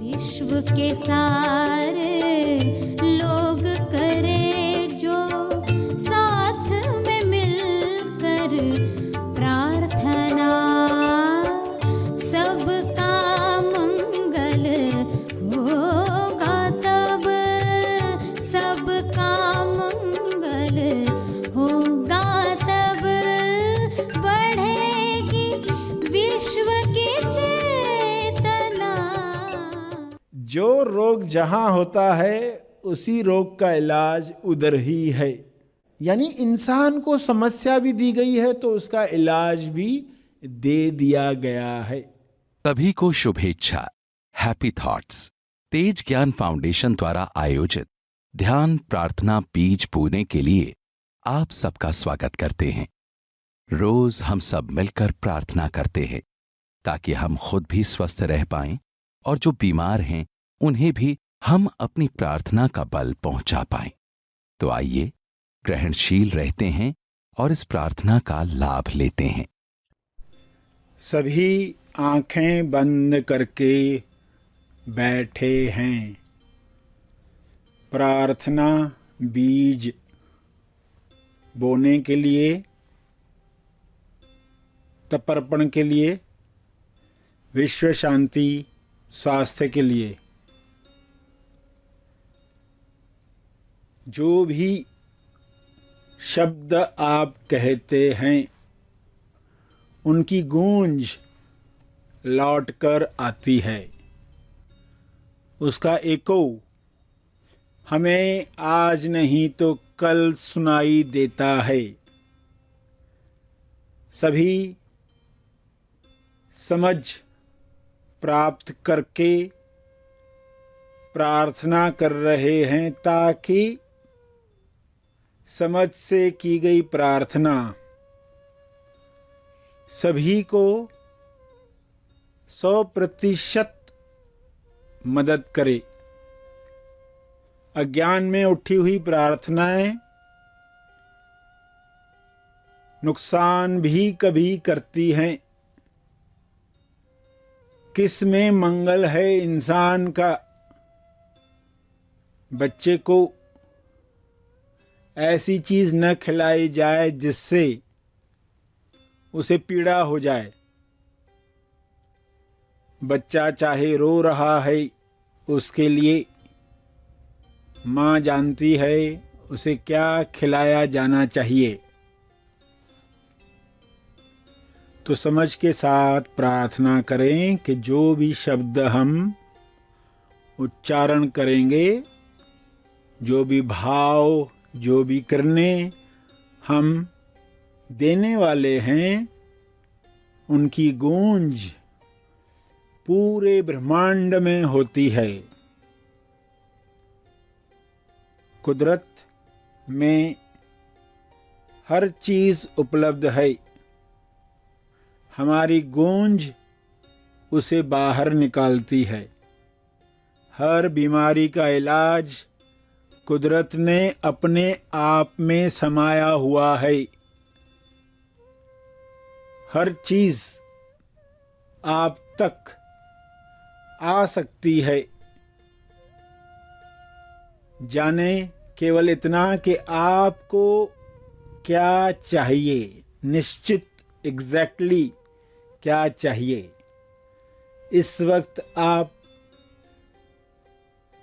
विश्व के सारे लोग करे जो साथ में मिलकर प्रार्थना, सबका मंगल होगा तब, सबका मंगल होगा तब, बढ़ेगी विश्व की चेतना। जो रोग जहां होता है उसी रोग का इलाज उधर ही है। यानी इंसान को समस्या भी दी गई है तो उसका इलाज भी दे दिया गया है। सभी को शुभेच्छा, हैप्पी थॉट्स। तेज ज्ञान फाउंडेशन द्वारा आयोजित ध्यान प्रार्थना बीज बोने के लिए आप सबका स्वागत करते हैं। रोज हम सब मिलकर प्रार्थना करते हैं ताकि हम खुद भी स्वस्थ रह पाएं और जो बीमार हैं उन्हें भी हम अपनी प्रार्थना का बल पहुंचा पाएं। तो आइए ग्रहणशील रहते हैं और इस प्रार्थना का लाभ लेते हैं। सभी आंखें बंद करके बैठे हैं। प्रार्थना बीज बोने के लिए, तर्पण के लिए, विश्व शांति स्वास्थ्य के लिए। जो भी शब्द आप कहते हैं उनकी गूंज लौटकर आती है, उसका एको हमें आज नहीं तो कल सुनाई देता है। सभी समझ प्राप्त करके प्रार्थना कर रहे हैं ताकि समझ से की गई प्रार्थना सभी को 100% मदद करे। अज्ञान में उठी हुई प्रार्थनाएं नुकसान भी कभी करती हैं। किस में मंगल है इंसान का? बच्चे को ऐसी चीज न खिलाई जाए जिससे उसे पीड़ा हो जाए। बच्चा चाहे रो रहा है, उसके लिए माँ जानती है उसे क्या खिलाया जाना चाहिए। तो समझ के साथ प्रार्थना करें कि जो भी शब्द हम उच्चारण करेंगे, जो भी भाव, जो भी करने हम देने वाले हैं, उनकी गूंज पूरे ब्रह्मांड में होती है। कुदरत में हर चीज उपलब्ध है, हमारी गूंज उसे बाहर निकालती है। हर बीमारी का इलाज कुदरत ने अपने आप में समाया हुआ है। हर चीज आप तक आ सकती है। जाने केवल इतना कि आपको क्या चाहिए, निश्चित एग्जैक्टली क्या चाहिए। इस वक्त आप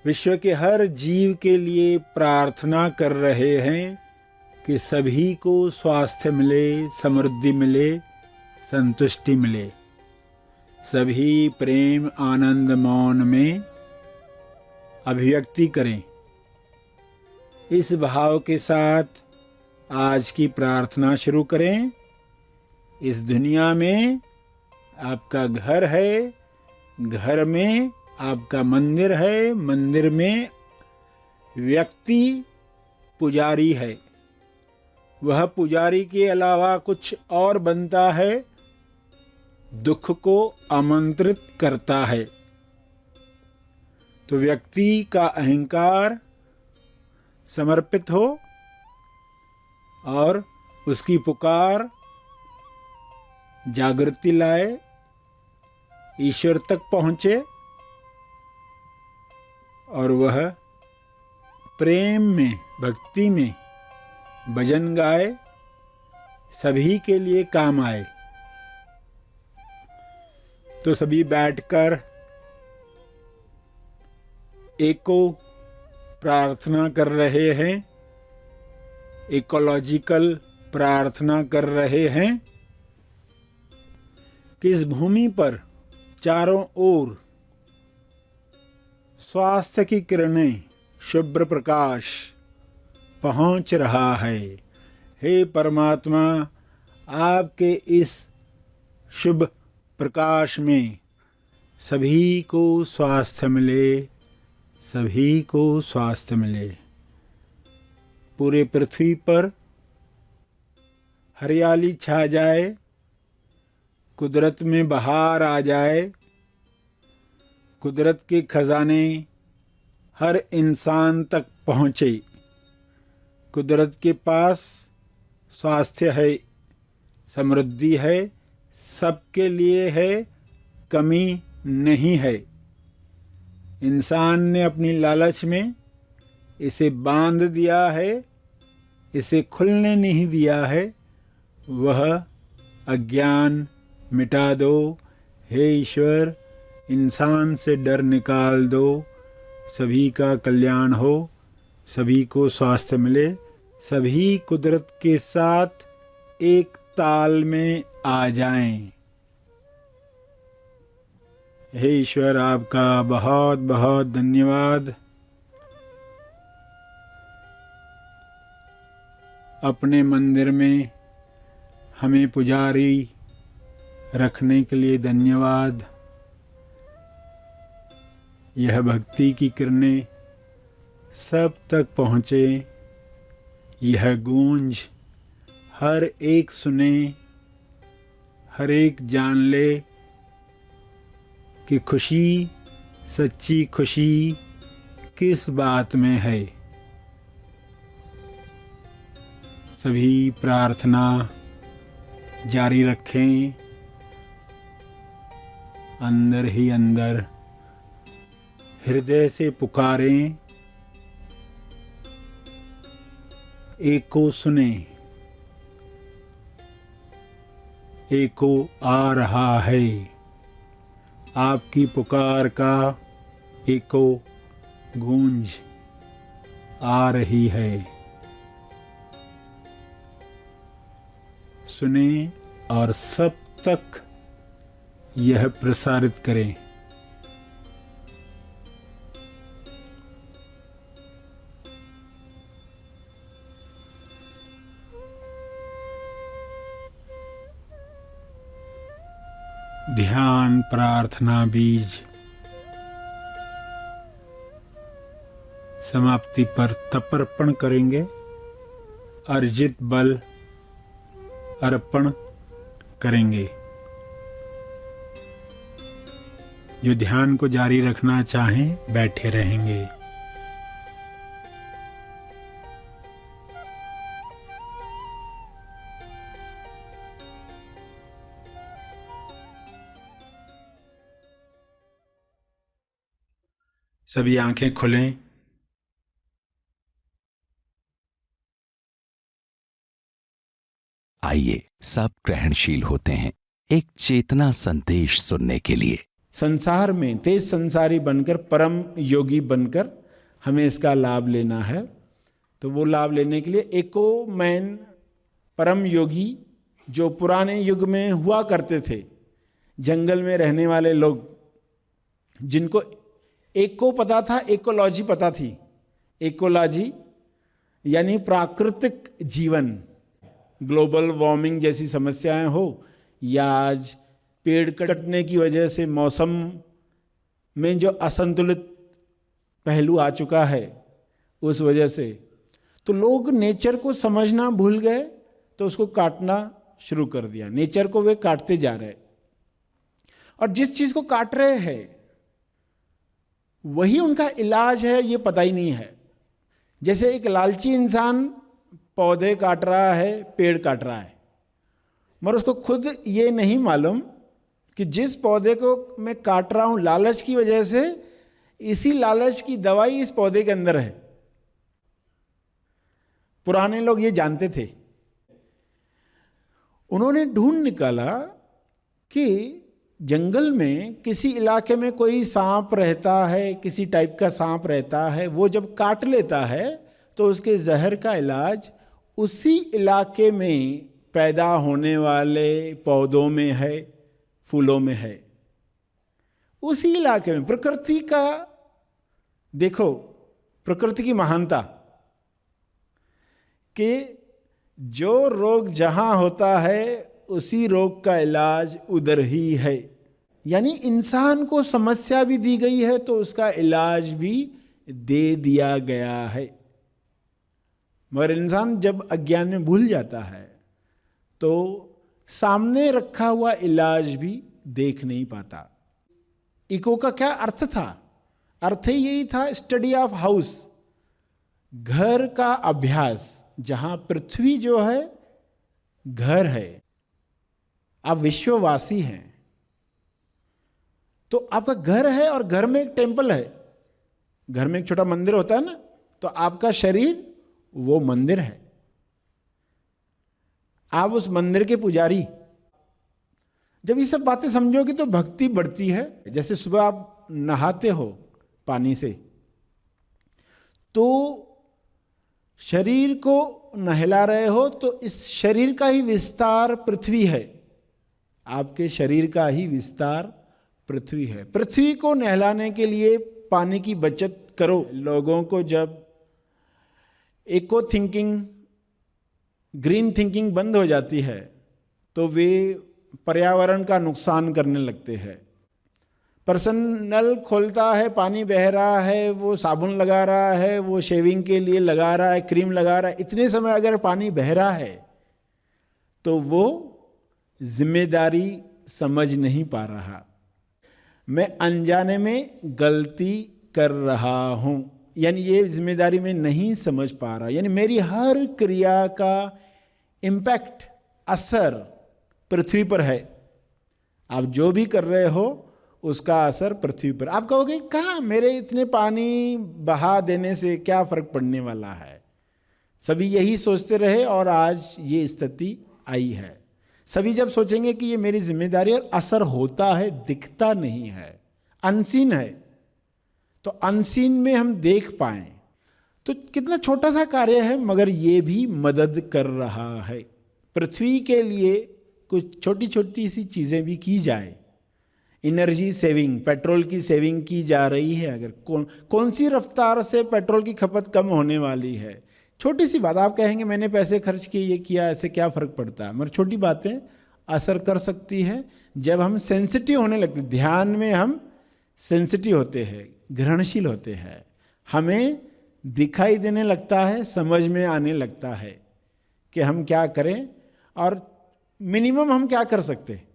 विश्व के हर जीव के लिए प्रार्थना कर रहे हैं कि सभी को स्वास्थ्य मिले, समृद्धि मिले, संतुष्टि मिले। सभी प्रेम आनंद मौन में अभिव्यक्ति करें। इस भाव के साथ आज की प्रार्थना शुरू करें। इस दुनिया में आपका घर है, घर में आपका मंदिर है, मंदिर में व्यक्ति पुजारी है। वह पुजारी के अलावा कुछ और बनता है, दुख को आमंत्रित करता है। तो व्यक्ति का अहंकार समर्पित हो और उसकी पुकार जागृति लाए, ईश्वर तक पहुँचे। और वह प्रेम में, भक्ति में भजन गाए, सभी के लिए काम आए। तो सभी बैठकर एको प्रार्थना कर रहे हैं, इकोलॉजिकल प्रार्थना कर रहे हैं कि इस भूमि पर चारों ओर स्वास्थ्य की किरणें, शुभ्र प्रकाश पहुंच रहा है। हे परमात्मा, आपके इस शुभ प्रकाश में सभी को स्वास्थ्य मिले, सभी को स्वास्थ्य मिले। पूरे पृथ्वी पर हरियाली छा जाए, कुदरत में बहार आ जाए, कुदरत के खजाने हर इंसान तक पहुँचे। कुदरत के पास स्वास्थ्य है, समृद्धि है, सबके लिए है, कमी नहीं है। इंसान ने अपनी लालच में इसे बांध दिया है, इसे खुलने नहीं दिया है। वह अज्ञान मिटा दो हे ईश्वर, इंसान से डर निकाल दो, सभी का कल्याण हो, सभी को स्वास्थ्य मिले, सभी कुदरत के साथ एक ताल में आ जाएं। हे ईश्वर, आपका बहुत बहुत धन्यवाद। अपने मंदिर में हमें पुजारी रखने के लिए धन्यवाद। यह भक्ति की किरणें सब तक पहुँचे, यह गूंज हर एक सुने, हर एक जान ले कि खुशी, सच्ची खुशी किस बात में है। सभी प्रार्थना जारी रखें, अंदर ही अंदर हृदय से पुकारें, एको सुने, एको आ रहा है, आपकी पुकार का एको गूंज आ रही है। सुने और सब तक यह प्रसारित करें। ध्यान प्रार्थना बीज समाप्ति पर तपर्पण करेंगे। अर्जित बल अर्पण करेंगे। जो ध्यान को जारी रखना चाहें बैठे रहेंगे। सभी आंखें खुलें। आइए सब ग्रहणशील होते हैं एक चेतना संदेश सुनने के लिए। संसार में तेज संसारी बनकर, परम योगी बनकर हमें इसका लाभ लेना है। तो वो लाभ लेने के लिए एको मैन परम योगी जो पुराने युग में हुआ करते थे, जंगल में रहने वाले लोग, जिनको एको पता था, इकोलॉजी पता थी। इकोलॉजी यानी प्राकृतिक जीवन, ग्लोबल वार्मिंग जैसी समस्याएं हो या आज पेड़ कटने की वजह से मौसम में जो असंतुलित पहलू आ चुका है, उस वजह से तो लोग नेचर को समझना भूल गए, तो उसको काटना शुरू कर दिया। नेचर को वे काटते जा रहे, और जिस चीज को काट रहे हैं वही उनका इलाज है, ये पता ही नहीं है। जैसे एक लालची इंसान पौधे काट रहा है, पेड़ काट रहा है, मगर उसको खुद ये नहीं मालूम कि जिस पौधे को मैं काट रहा हूं लालच की वजह से, इसी लालच की दवाई इस पौधे के अंदर है। पुराने लोग ये जानते थे। उन्होंने ढूंढ निकाला कि जंगल में किसी इलाके में कोई सांप रहता है, किसी टाइप का सांप रहता है, वो जब काट लेता है तो उसके जहर का इलाज उसी इलाके में पैदा होने वाले पौधों में है, फूलों में है, उसी इलाके में। प्रकृति का देखो, प्रकृति की महानता कि जो रोग जहां होता है उसी रोग का इलाज उधर ही है। यानी इंसान को समस्या भी दी गई है तो उसका इलाज भी दे दिया गया है। मगर इंसान जब अज्ञान में भूल जाता है तो सामने रखा हुआ इलाज भी देख नहीं पाता। इको का क्या अर्थ था? अर्थ ही यही था, स्टडी ऑफ हाउस, घर का अभ्यास। जहां पृथ्वी जो है घर है, आप विश्ववासी हैं, तो आपका घर है और घर में एक टेम्पल है। घर में एक छोटा मंदिर होता है ना, तो आपका शरीर वो मंदिर है, आप उस मंदिर के पुजारी। जब ये सब बातें समझोगे तो भक्ति बढ़ती है। जैसे सुबह आप नहाते हो पानी से, तो शरीर को नहला रहे हो, तो इस शरीर का ही विस्तार पृथ्वी है। आपके शरीर का ही विस्तार पृथ्वी है। पृथ्वी को नहलाने के लिए पानी की बचत करो। लोगों को जब इको थिंकिंग, ग्रीन थिंकिंग बंद हो जाती है तो वे पर्यावरण का नुकसान करने लगते हैं। पर्सन नल खोलता है, पानी बह रहा है, वो साबुन लगा रहा है, वो शेविंग के लिए लगा रहा है, क्रीम लगा रहा है, इतने समय अगर पानी बह रहा है तो वो जिम्मेदारी समझ नहीं पा रहा। मैं अनजाने में गलती कर रहा हूं, यानी ये जिम्मेदारी में नहीं समझ पा रहा। यानी मेरी हर क्रिया का इम्पैक्ट, असर पृथ्वी पर है। आप जो भी कर रहे हो उसका असर पृथ्वी पर। आप कहोगे कहाँ, मेरे इतने पानी बहा देने से क्या फर्क पड़ने वाला है। सभी यही सोचते रहे और आज ये स्थिति आई है। सभी जब सोचेंगे कि ये मेरी जिम्मेदारी, और असर होता है, दिखता नहीं है, अनसीन है, तो अनसीन में हम देख पाएं तो कितना छोटा सा कार्य है, मगर ये भी मदद कर रहा है। पृथ्वी के लिए कुछ छोटी छोटी सी चीज़ें भी की जाए। एनर्जी सेविंग, पेट्रोल की सेविंग की जा रही है। अगर कौन सी रफ्तार से पेट्रोल की खपत कम होने वाली है, छोटी सी बात। आप कहेंगे मैंने पैसे खर्च किए, ये किया, ऐसे क्या फ़र्क पड़ता है, मगर छोटी बातें असर कर सकती हैं जब हम सेंसिटिव होने लगते। ध्यान में हम सेंसिटिव होते हैं, ग्रहणशील होते हैं, हमें दिखाई देने लगता है, समझ में आने लगता है कि हम क्या करें और मिनिमम हम क्या कर सकते हैं।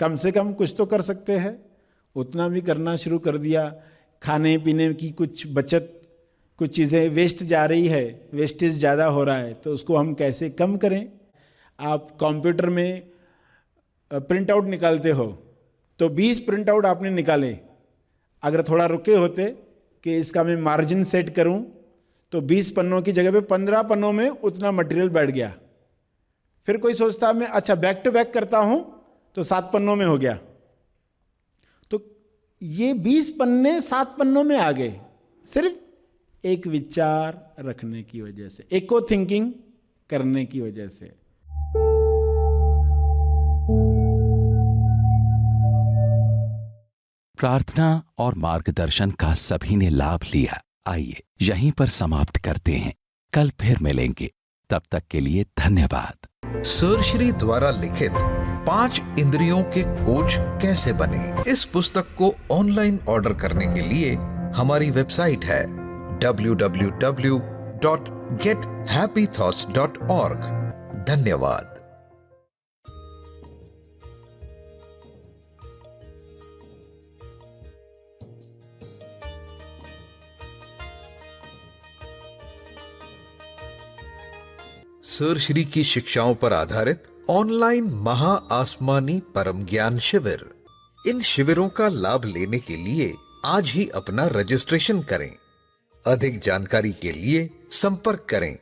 कम से कम कुछ तो कर सकते हैं, उतना भी करना शुरू कर दिया। खाने पीने की कुछ बचत, कुछ चीज़ें वेस्ट जा रही है, वेस्टेज ज़्यादा हो रहा है, तो उसको हम कैसे कम करें। आप कंप्यूटर में प्रिंट आउट निकालते हो तो 20 प्रिंट आउट आपने निकाले, अगर थोड़ा रुके होते कि इसका मैं मार्जिन सेट करूं तो 20 पन्नों की जगह पे 15 पन्नों में उतना मटेरियल बैठ गया। फिर कोई सोचता मैं अच्छा बैक टू बैक करता हूं तो 7 पन्नों में हो गया। तो ये 20 पन्ने 7 पन्नों में आ गए, सिर्फ एक विचार रखने की वजह से, इको थिंकिंग करने की वजह से। प्रार्थना और मार्गदर्शन का सभी ने लाभ लिया। आइए यहीं पर समाप्त करते हैं, कल फिर मिलेंगे, तब तक के लिए धन्यवाद। सर श्री द्वारा लिखित 5 इंद्रियों के कोच कैसे बने, इस पुस्तक को ऑनलाइन ऑर्डर करने के लिए हमारी वेबसाइट है www.gethappythoughts.org। धन्यवाद। सर श्री की शिक्षाओं पर आधारित ऑनलाइन महा आसमानी परम ज्ञान शिविर। इन शिविरों का लाभ लेने के लिए आज ही अपना रजिस्ट्रेशन करें। अधिक जानकारी के लिए संपर्क करें